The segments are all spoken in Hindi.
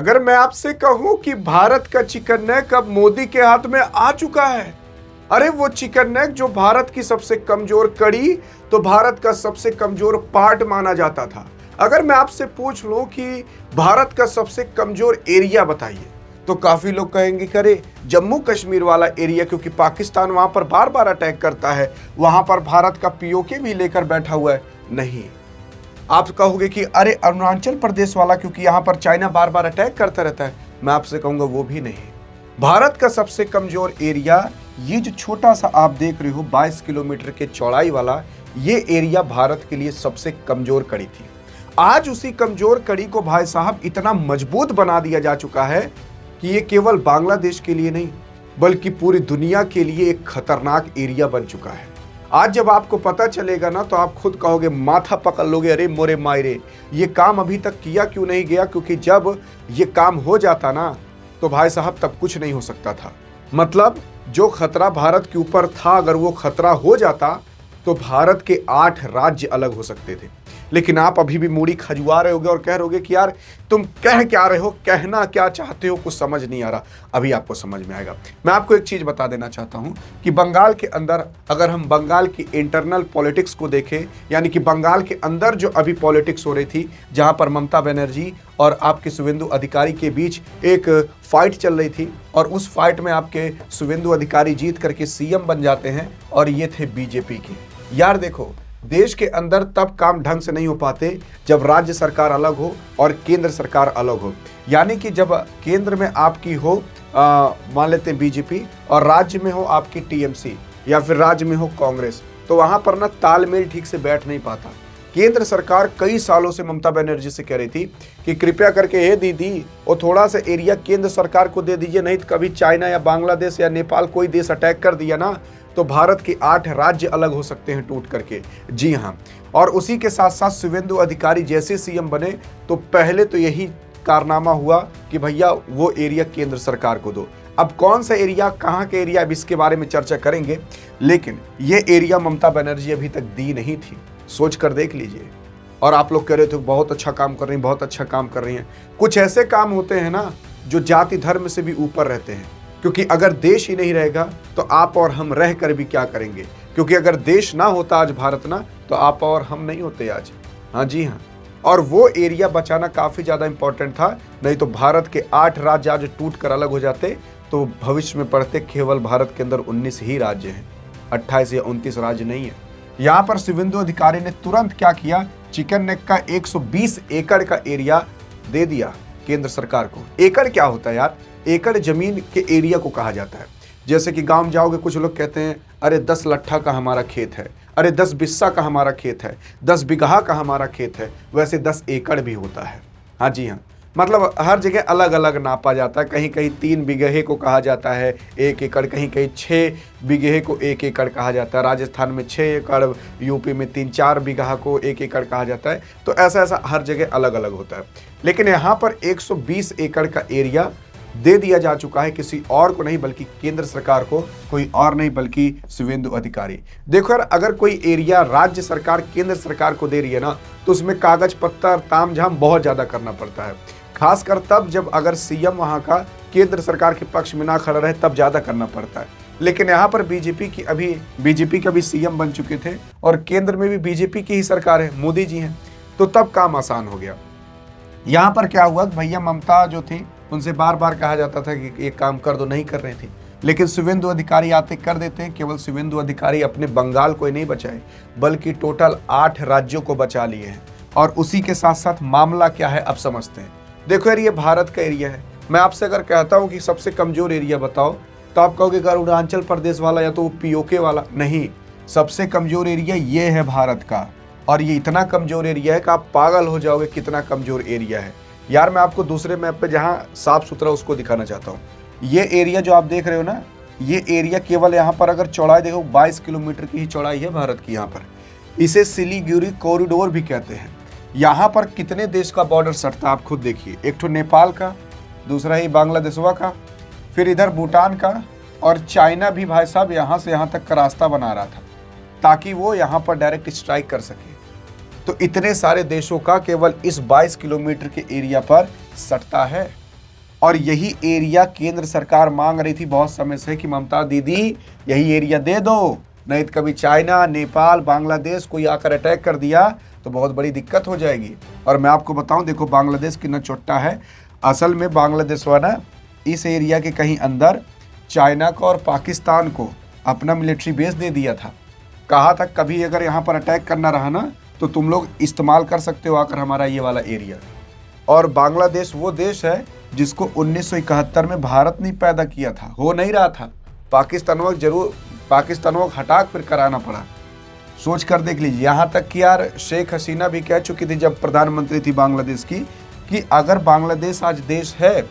अगर मैं आपसे कहूं कि भारत का चिकन नेक अब मोदी के हाथ में आ चुका है, अरे वो चिकन नेक जो भारत की सबसे कमजोर कड़ी, तो भारत का सबसे कमजोर पार्ट माना जाता था। अगर मैं आपसे पूछ लूं कि भारत का सबसे कमजोर एरिया बताइए, तो काफी लोग कहेंगे कि अरे जम्मू कश्मीर वाला एरिया, क्योंकि पाकिस्तान वहां पर बार बार अटैक करता है, वहां पर भारत का पीओके भी लेकर बैठा हुआ है। नहीं, आप कहोगे कि अरे अरुणाचल प्रदेश वाला, क्योंकि यहां पर चाइना बार बार अटैक करता रहता है। मैं आपसे कहूंगा वो भी नहीं। भारत का सबसे कमजोर एरिया, ये जो छोटा सा आप देख रहे हो 22 किलोमीटर के चौड़ाई वाला, ये एरिया भारत के लिए सबसे कमजोर कड़ी थी। आज उसी कमजोर कड़ी को भाई साहब इतना मजबूत बना दिया जा चुका है कि ये केवल बांग्लादेश के लिए नहीं, बल्कि पूरी दुनिया के लिए एक खतरनाक एरिया बन चुका है। आज जब आपको पता चलेगा ना, तो आप खुद कहोगे, माथा पकड़ लोगे, अरे मोरे मायरे, ये काम अभी तक किया क्यों नहीं गया? क्योंकि जब ये काम हो जाता ना, तो भाई साहब तब कुछ नहीं हो सकता था। मतलब जो खतरा भारत के ऊपर था, अगर वो खतरा हो जाता तो भारत के 8 राज्य अलग हो सकते थे। लेकिन आप अभी भी मूड़ी खजुआ रहे होगे और कह रहोगे कि यार तुम कह क्या रहे हो, कहना क्या चाहते हो, कुछ समझ नहीं आ रहा। अभी आपको समझ में आएगा। मैं आपको एक चीज बता देना चाहता हूं कि बंगाल के अंदर, अगर हम बंगाल की इंटरनल पॉलिटिक्स को देखें, यानी कि बंगाल के अंदर जो अभी पॉलिटिक्स हो रही थी, जहां पर ममता बनर्जी और आपके शुवेंदु अधिकारी के बीच एक फाइट चल रही थी, और उस फाइट में आपके शुवेंदु अधिकारी जीत करके सीएम बन जाते हैं, और ये थे बीजेपी के। यार देखो, देश के अंदर तब काम ढंग से नहीं हो पाते जब राज्य सरकार अलग हो और केंद्र सरकार अलग हो। यानी कि जब केंद्र में आपकी हो मान लेते हैं बीजेपी, और राज्य में हो आपकी टीएमसी, या फिर राज्य में हो कांग्रेस, तो वहां पर ना तालमेल ठीक से बैठ नहीं पाता। केंद्र सरकार कई सालों से ममता बनर्जी से कह रही थी कि कृपया करके हे दीदी, वो थोड़ा सा एरिया केंद्र सरकार को दे दीजिए, नहीं तो कभी चाइना या बांग्लादेश या नेपाल कोई देश अटैक कर दिया ना, तो भारत के 8 राज्य अलग हो सकते हैं टूट करके। जी हाँ, और उसी के साथ साथ शुवेंदु अधिकारी जैसे सीएम बने, तो पहले तो यही कारनामा हुआ कि भैया वो एरिया केंद्र सरकार को दो। अब कौन सा एरिया, कहाँ का एरिया, अब इसके बारे में चर्चा करेंगे, लेकिन ये एरिया ममता बनर्जी अभी तक दी नहीं थी। सोच कर देख लीजिए। और आप लोग कह रहे थे बहुत अच्छा काम कर रही हैं, बहुत अच्छा काम कर रही हैं। कुछ ऐसे काम होते हैं ना जो जाति धर्म से भी ऊपर रहते हैं, क्योंकि अगर देश ही नहीं रहेगा तो आप और हम रह कर भी क्या करेंगे? क्योंकि अगर देश ना होता आज भारत ना, तो आप और हम नहीं होते आज। हाँ जी हाँ, और वो एरिया बचाना काफी ज्यादा इंपॉर्टेंट था, नहीं तो भारत के 8 राज्य आज टूट कर अलग हो जाते, तो भविष्य में पढ़ते केवल भारत के अंदर 19 ही राज्य हैं, 28 या 29 राज्य नहीं है। यहाँ पर शुवेंदु अधिकारी ने तुरंत क्या किया, चिकन नेक का 120 एकड़ का एरिया दे दिया केंद्र सरकार को। एकड़ क्या होता है यार? एकड़ जमीन के एरिया को कहा जाता है। जैसे कि गांव में जाओगे, कुछ लोग कहते हैं अरे 10 लट्ठा का हमारा खेत है, अरे 10 बिस्सा का हमारा खेत है, 10 बीघा का हमारा खेत है। वैसे 10 एकड़ भी होता है। हाँ जी हाँ, मतलब हर जगह अलग अलग नापा जाता है। कहीं कहीं 3 बीघे को कहा जाता है 1 एकड़, कहीं कहीं 6 बीघे को 1 एकड़ कहा जाता है। राजस्थान में 6 एकड़, यूपी में 3-4 बीघा को 1 एकड़ कहा जाता है। तो ऐसा ऐसा हर जगह अलग अलग होता है। लेकिन यहाँ पर 120 एकड़ का एरिया दे दिया जा चुका है, किसी और को नहीं बल्कि केंद्र सरकार को, कोई और नहीं बल्कि शुवेंदु अधिकारी। देखो यार, अगर कोई एरिया राज्य सरकार केंद्र सरकार को दे रही है ना, तो उसमें कागज पत्तर तामझाम बहुत ज्यादा करना पड़ता है। खासकर तब जब अगर सीएम वहां का केंद्र सरकार के पक्ष में ना खड़ा रहे, तब ज्यादा करना पड़ता है। लेकिन यहाँ पर बीजेपी का भी सीएम बन चुके थे, और केंद्र में भी बीजेपी की ही सरकार है, मोदी जी हैं, तो तब काम आसान हो गया। यहाँ पर क्या हुआ, भैया ममता जो थी उनसे बार बार कहा जाता था कि ये काम कर दो, नहीं कर रही थी। लेकिन शुवेंदु अधिकारी आते कर देते हैं। केवल शुवेंदु अधिकारी अपने बंगाल को ही नहीं बचाए, बल्कि टोटल 8 राज्यों को बचा लिए हैं। और उसी के साथ साथ मामला क्या है अब समझते हैं। देखो यार, ये भारत का एरिया है। मैं आपसे अगर कहता हूँ कि सबसे कमजोर एरिया बताओ, तो आप कहोगे अरुणाचल प्रदेश वाला या तो पीओके वाला। नहीं, सबसे कमजोर एरिया ये है भारत का। और ये इतना कमजोर एरिया है कि आप पागल हो जाओगे कितना कमजोर एरिया है। यार मैं आपको दूसरे मैप पे जहाँ साफ सुथरा उसको दिखाना चाहता हूँ। ये एरिया जो आप देख रहे हो ना, ये एरिया केवल यहाँ पर अगर चौड़ाई देखो 22 किलोमीटर की ही चौड़ाई है भारत की। यहाँ पर इसे सिलीगुड़ी कॉरिडोर भी कहते हैं। यहाँ पर कितने देश का बॉर्डर सटता है आप खुद देखिए। एक तो नेपाल का, दूसरा ही बांग्लादेशवा का, फिर इधर भूटान का, और चाइना भी भाई साहब यहाँ से यहाँ तक का रास्ता बना रहा था ताकि वो यहाँ पर डायरेक्ट स्ट्राइक कर सके। तो इतने सारे देशों का केवल इस 22 किलोमीटर के एरिया पर सटता है। और यही एरिया केंद्र सरकार मांग रही थी बहुत समय से कि ममता दीदी यही एरिया दे दो, नहीं तो कभी चाइना, नेपाल, बांग्लादेश कोई आकर अटैक कर दिया तो बहुत बड़ी दिक्कत हो जाएगी। और मैं आपको बताऊं, देखो बांग्लादेश कितना छोटा है। असल में बांग्लादेश वाला इस एरिया के कहीं अंदर चाइना को और पाकिस्तान को अपना मिलिट्री बेस दे दिया था। कहा था कभी अगर यहाँ पर अटैक करना रहा ना तो तुम लोग इस्तेमाल कर सकते हो आकर हमारा ये वाला एरिया। और बांग्लादेश वो देश है जिसको 1971 में भारत ने पैदा किया था, हो नहीं रहा था। पाकिस्तानों को हटा फिर कराना पड़ा। सोच कर देख लीजिए। यहाँ तक कि यार शेख हसीना भी कह चुकी थी जब प्रधानमंत्री थी बांग्लादेश की कि अगर बांग्लादेश आज देश है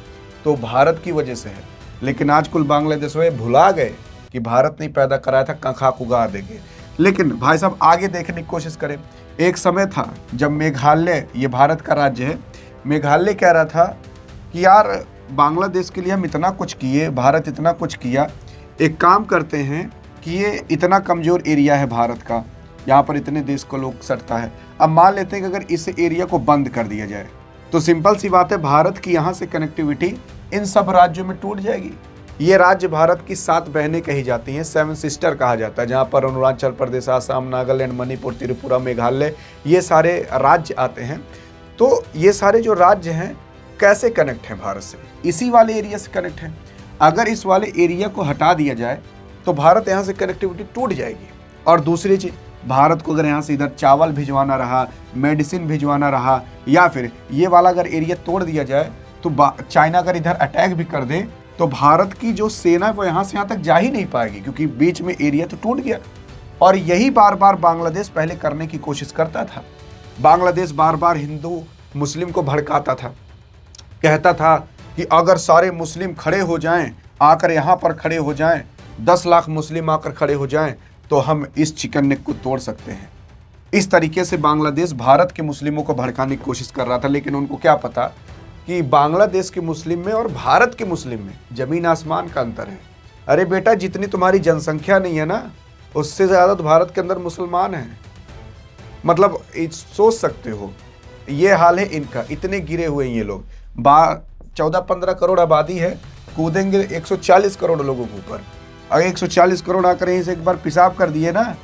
तो भारत की वजह से है। लेकिन आज कुल बांग्लादेश में भुला गए कि भारत ने पैदा कराया था, खाक उगा देंगे। लेकिन भाई साहब आगे देखने की कोशिश करें। एक समय था जब मेघालय, ये भारत का राज्य है, मेघालय कह रहा था कि यार बांग्लादेश के लिए हम इतना कुछ किए, भारत इतना कुछ किया, एक काम करते हैं कि ये इतना कमज़ोर एरिया है भारत का, यहाँ पर इतने देश को लोग सटता है। अब मान लेते हैं कि अगर इस एरिया को बंद कर दिया जाए तो सिंपल सी बात है भारत की यहाँ से कनेक्टिविटी इन सब राज्यों में टूट जाएगी। ये राज्य भारत की 7 बहनें कही जाती हैं, 7 सिस्टर कहा जाता है, जहाँ पर अरुणाचल प्रदेश, आसाम, नागालैंड, मणिपुर, त्रिपुरा, मेघालय, ये सारे राज्य आते हैं। तो ये सारे जो राज्य हैं कैसे कनेक्ट हैं भारत से? इसी वाले एरिया से कनेक्ट हैं। अगर इस वाले एरिया को हटा दिया जाए तो भारत यहाँ से कनेक्टिविटी टूट जाएगी। और दूसरी चीज़, भारत को अगर यहाँ से इधर चावल भिजवाना रहा, मेडिसिन भिजवाना रहा, या फिर ये वाला अगर एरिया तोड़ दिया जाए तो चाइना अगर इधर अटैक भी कर दे तो भारत की जो सेना है वो यहाँ से यहाँ तक जा ही नहीं पाएगी, क्योंकि बीच में एरिया तो टूट गया। और यही बार बार बांग्लादेश पहले करने की कोशिश करता था। बांग्लादेश बार बार हिंदू मुस्लिम को भड़काता था, कहता था कि अगर सारे मुस्लिम खड़े हो जाएं, आकर यहाँ पर खड़े हो जाएं, 10 लाख मुस्लिम आकर खड़े हो जाएं तो हम इस चिकन नेक को तोड़ सकते हैं। इस तरीके से बांग्लादेश भारत के मुस्लिमों को भड़काने की कोशिश कर रहा था। लेकिन उनको क्या पता कि बांग्लादेश के मुस्लिम में और भारत के मुस्लिम में ज़मीन आसमान का अंतर है। अरे बेटा, जितनी तुम्हारी जनसंख्या नहीं है ना, उससे ज़्यादा तो भारत के अंदर मुसलमान हैं। मतलब सोच सकते हो, ये हाल है इनका। इतने गिरे हुए हैं ये लोग। 14-15 करोड़ आबादी है, कूदेंगे 140 करोड़ लोगों के ऊपर। अगर 140 करोड़ आकर यहीं से एक बार पेशाब कर दिए ना,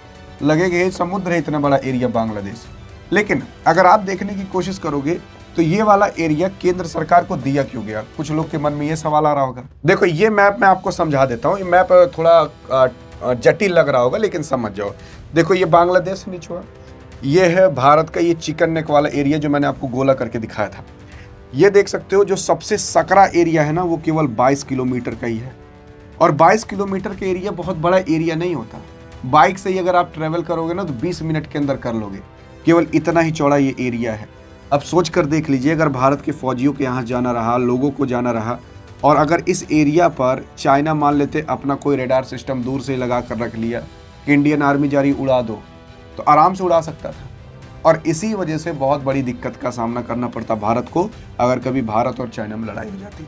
लगेगा ये समुद्र है, इतना बड़ा एरिया बांग्लादेश। लेकिन अगर आप देखने की कोशिश करोगे तो ये वाला एरिया केंद्र सरकार को दिया क्यों गया? कुछ लोग के मन में ये सवाल आ रहा होगा। देखो ये मैप मैं आपको समझा देता हूँ। ये मैप थोड़ा जटिल लग रहा होगा लेकिन समझ जाओ। देखो ये बांग्लादेश नहीं छोड़ा, ये है भारत का ये चिकन नेक वाला एरिया जो मैंने आपको गोला करके दिखाया था। ये देख सकते हो जो सबसे सकरा एरिया है ना, वो केवल 22 किलोमीटर का ही है। और 22 किलोमीटर का एरिया बहुत बड़ा एरिया नहीं होता। बाइक से ही अगर आप ट्रेवल करोगे ना तो 20 मिनट के अंदर कर लोगे। केवल इतना ही चौड़ा ये एरिया है। अब सोच कर देख लीजिए, अगर भारत के फौजियों के यहाँ जाना रहा, लोगों को जाना रहा, और अगर इस एरिया पर चाइना मान लेते अपना कोई रेडार सिस्टम दूर से लगा कर रख लिया कि इंडियन आर्मी जा रही उड़ा दो, तो आराम से उड़ा सकता था। और इसी वजह से बहुत बड़ी दिक्कत का सामना करना पड़ता भारत को अगर कभी भारत और चाइना में लड़ाई हो जाती।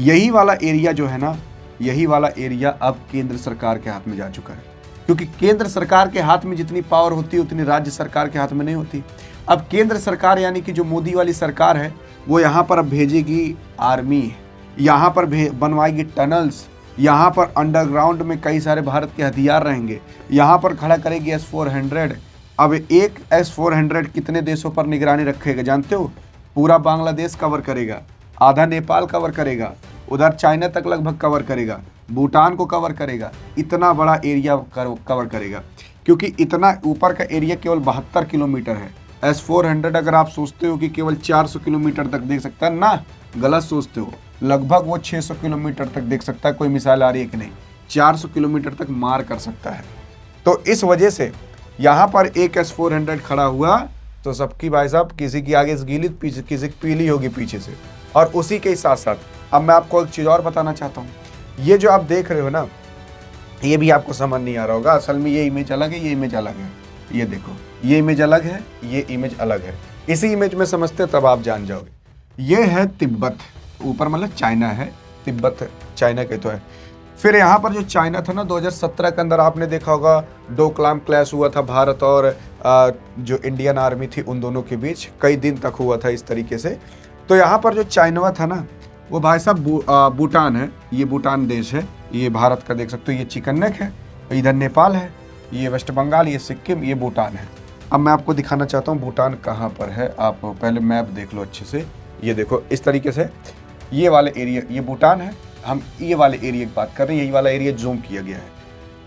यही वाला एरिया जो है ना, यही वाला एरिया अब केंद्र सरकार के हाथ में जा चुका है। क्योंकि केंद्र सरकार के हाथ में जितनी पावर होती है उतनी राज्य सरकार के हाथ में नहीं होती। अब केंद्र सरकार यानी कि जो मोदी वाली सरकार है वो यहाँ पर अब भेजेगी आर्मी, यहाँ पर बनवाएगी टनल्स, यहाँ पर अंडरग्राउंड में कई सारे भारत के हथियार रहेंगे, यहाँ पर खड़ा करेगी S-400। अब एक S-400 कितने देशों पर निगरानी रखेगा जानते हो? पूरा बांग्लादेश कवर करेगा, आधा नेपाल कवर करेगा, उधर चाइना तक लगभग कवर करेगा, भूटान को कवर करेगा। इतना बड़ा एरिया कवर करेगा। क्योंकि इतना ऊपर का एरिया केवल 72 किलोमीटर है। S-400 अगर आप सोचते हो कि केवल 400 किलोमीटर तक देख सकता है ना, गलत सोचते हो। लगभग वो 600 किलोमीटर तक देख सकता है। कोई मिसाल आ रही है कि नहीं? 400 किलोमीटर तक मार कर सकता है। तो इस वजह से यहाँ पर एक S-400 खड़ा हुआ तो सबकी भाई साहब किसी की आगे गीली पीछे, किसी की पीली होगी पीछे से। और उसी के साथ साथ अब मैं आपको एक चीज़ और बताना चाहता हूँ। ये जो आप देख रहे हो ना, ये भी आपको समझ नहीं आ रहा होगा। असल में ये इमेज अलग है, ये इमेज अलग है। ये देखो, ये इमेज अलग है, ये इमेज अलग है। इसी इमेज में समझते तब आप जान जाओगे। ये है तिब्बत, ऊपर मतलब चाइना है, तिब्बत चाइना के तो है। फिर यहाँ पर जो चाइना था ना, 2017 के अंदर आपने देखा होगा डोकलाम क्लैश हुआ था भारत और जो इंडियन आर्मी थी उन दोनों के बीच, कई दिन तक हुआ था इस तरीके से। तो यहाँ पर जो चाइना था ना, वो भाई साहब भूटान है, ये भूटान देश है, ये भारत का देख सकते हो, ये चिकन नेक है, इधर नेपाल है, ये वेस्ट बंगाल, ये सिक्किम, ये भूटान है। अब मैं आपको दिखाना चाहता हूँ भूटान कहाँ पर है। आप पहले मैप देख लो अच्छे से। ये देखो इस तरीके से ये वाले एरिया, ये भूटान है, हम ये वाले एरिया की बात कर रहे हैं, यही वाला एरिया जूम किया गया है।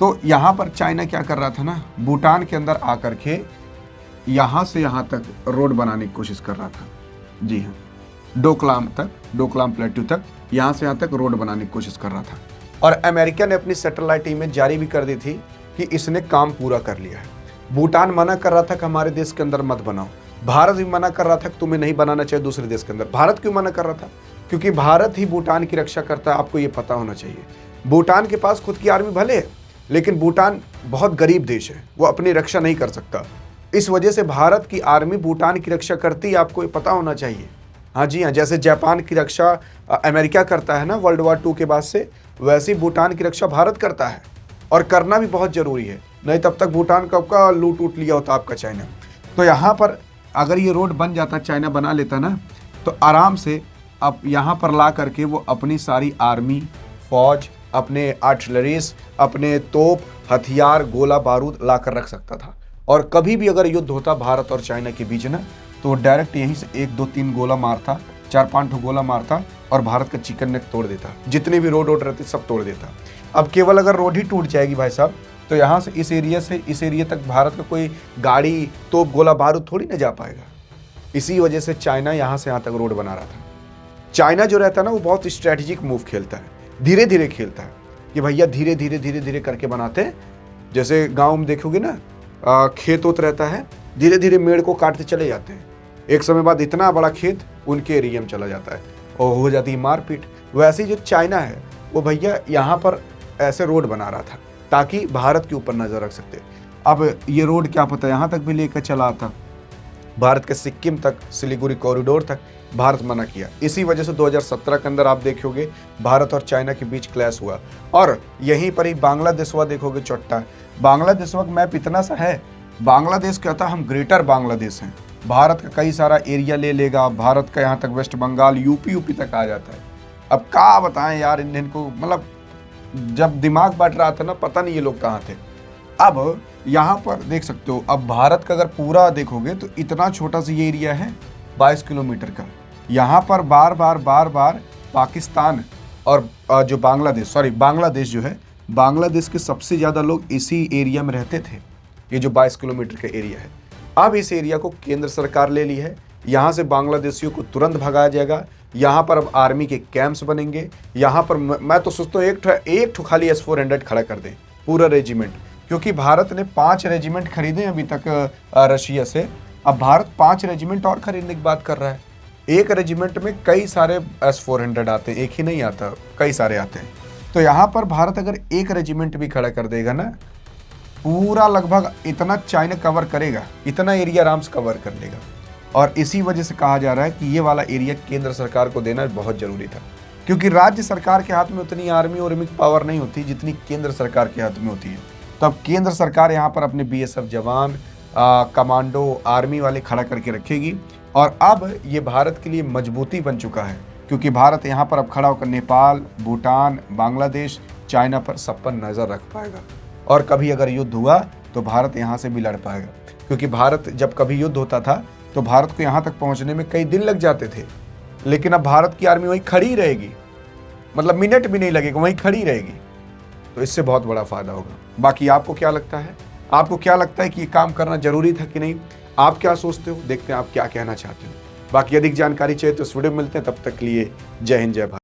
तो यहाँ पर चाइना क्या कर रहा था ना, भूटान के अंदर आकर के यहाँ से यहाँ तक रोड बनाने की कोशिश कर रहा था। जी हाँ, डोकलाम प्लेटू तक, यहाँ से यहाँ तक रोड बनाने की कोशिश कर रहा था। और अमेरिका ने अपनी सैटेलाइट इमेज जारी भी कर दी थी कि इसने काम पूरा कर लिया है। भूटान मना कर रहा था कि हमारे देश के अंदर मत बनाओ, भारत भी मना कर रहा था कि तुम्हें नहीं बनाना चाहिए दूसरे देश के अंदर। भारत क्यों मना कर रहा था? क्योंकि भारत ही भूटान की रक्षा करता है, आपको ये पता होना चाहिए। भूटान के पास खुद की आर्मी भले है, लेकिन भूटान बहुत गरीब देश है, वो अपनी रक्षा नहीं कर सकता। इस वजह से भारत की आर्मी भूटान की रक्षा करती है, आपको ये पता होना चाहिए। हाँ जी हाँ, जैसे जापान की रक्षा अमेरिका करता है ना वर्ल्ड वॉर 2 के बाद से, वैसे ही भूटान की रक्षा भारत करता है, और करना भी बहुत जरूरी है, नहीं तब तक भूटान कब का लूट उठ लिया होता आपका चाइना। तो यहाँ पर अगर ये रोड बन जाता, चाइना बना लेता ना, तो आराम से अब यहाँ पर ला करके वो अपनी सारी आर्मी, फौज, अपने आर्टिलरीज, अपने तोप, हथियार, गोला बारूद ला कर रख सकता था। और कभी भी अगर युद्ध होता भारत और चाइना के बीच ना, तो डायरेक्ट यहीं से 1 2 3 गोला मारता, 4 5 गोला मारता और भारत का चिकन नेक तोड़ देता। जितने भी रोड रहते सब तोड़ देता। अब केवल अगर रोड ही टूट जाएगी भाई साहब, तो यहाँ से इस एरिया तक भारत का कोई गाड़ी, तोप, गोला बारूद थोड़ी ना जा पाएगा। इसी वजह से चाइना यहाँ से यहाँ तक रोड बना रहा था। चाइना जो रहता है ना, वो बहुत स्ट्रैटेजिक मूव खेलता है, धीरे धीरे खेलता है कि भैया धीरे धीरे करके बनाते हैं। जैसे गाँव में देखोगे ना, खेत ओत रहता है, धीरे धीरे मेड़ को काटते चले जाते हैं। एक समय बाद इतना बड़ा खेत उनके एरिया में चला जाता है और हो जाती है मारपीट। वैसे ही जो चाइना है, वो भैया यहाँ पर ऐसे रोड बना रहा था ताकि भारत के ऊपर नजर रख सकते। अब ये रोड क्या पता यहाँ तक भी लेकर चला आता, भारत के सिक्किम तक, सिलीगुड़ी कॉरिडोर तक भारत मना किया। इसी वजह से 2017 के अंदर आप देखोगे भारत और चाइना के बीच क्लैश हुआ। और यहीं पर ही बांग्लादेशवा देखोगे चोट्टा। बांग्लादेशवा का मैप इतना सा है, बांग्लादेश कहता हम ग्रेटर बांग्लादेश हैं, भारत का कई सारा एरिया ले लेगा, भारत का यहाँ तक वेस्ट बंगाल, यूपी तक आ जाता है। अब क्या बताएं यार इनको, मतलब जब दिमाग बट रहा था ना, पता नहीं ये लोग कहाँ थे। अब यहाँ पर देख सकते हो, अब भारत का अगर पूरा देखोगे तो इतना छोटा सा ये एरिया है 22 किलोमीटर का। यहाँ पर बार बार पाकिस्तान और जो बांग्लादेश जो है, बांग्लादेश के सबसे ज़्यादा लोग इसी एरिया में रहते थे। ये जो 22 किलोमीटर का एरिया है, अब इस एरिया को केंद्र सरकार ले ली है। यहाँ से बांग्लादेशियों को तुरंत भगाया जाएगा। यहाँ पर अब आर्मी के कैंप्स बनेंगे। यहाँ पर मैं तो सोचता हूँ एक ठो खाली S-400 खड़ा कर दें, पूरा रेजिमेंट, क्योंकि भारत ने 5 रेजिमेंट खरीदे अभी तक रशिया से। अब भारत 5 रेजिमेंट और खरीदने की बात कर रहा है। एक रेजिमेंट में कई सारे S-400 आते हैं, एक ही नहीं आता, कई सारे आते हैं। तो यहाँ पर भारत अगर एक रेजिमेंट भी खड़ा कर देगा ना, पूरा लगभग इतना चाइना कवर करेगा, इतना एरिया आराम से कवर कर लेगा। और इसी वजह से कहा जा रहा है कि ये वाला एरिया केंद्र सरकार को देना बहुत जरूरी था, क्योंकि राज्य सरकार के हाथ में उतनी आर्मी और पावर नहीं होती जितनी केंद्र सरकार के हाथ में होती है। तो अब केंद्र सरकार यहाँ पर अपने BSF जवान, कमांडो, आर्मी वाले खड़ा करके रखेगी। और अब ये भारत के लिए मजबूती बन चुका है, क्योंकि भारत यहाँ पर अब खड़ा होकर नेपाल, भूटान, बांग्लादेश, चाइना पर सब पर नज़र रख पाएगा। और कभी अगर युद्ध हुआ तो भारत यहाँ से भी लड़ पाएगा, क्योंकि भारत जब कभी युद्ध होता था तो भारत को यहाँ तक पहुँचने में कई दिन लग जाते थे, लेकिन अब भारत की आर्मी वहीं खड़ी रहेगी, मतलब मिनट भी नहीं लगेगा, वहीं खड़ी रहेगी। तो इससे बहुत बड़ा फायदा होगा। बाकी आपको क्या लगता है? आपको क्या लगता है कि ये काम करना जरूरी था कि नहीं? आप क्या सोचते हो? देखते हैं आप क्या कहना चाहते हो। बाकी अधिक जानकारी चाहिए तो इस वीडियो में मिलते हैं, तब तक के लिए जय हिंद, जय भारत।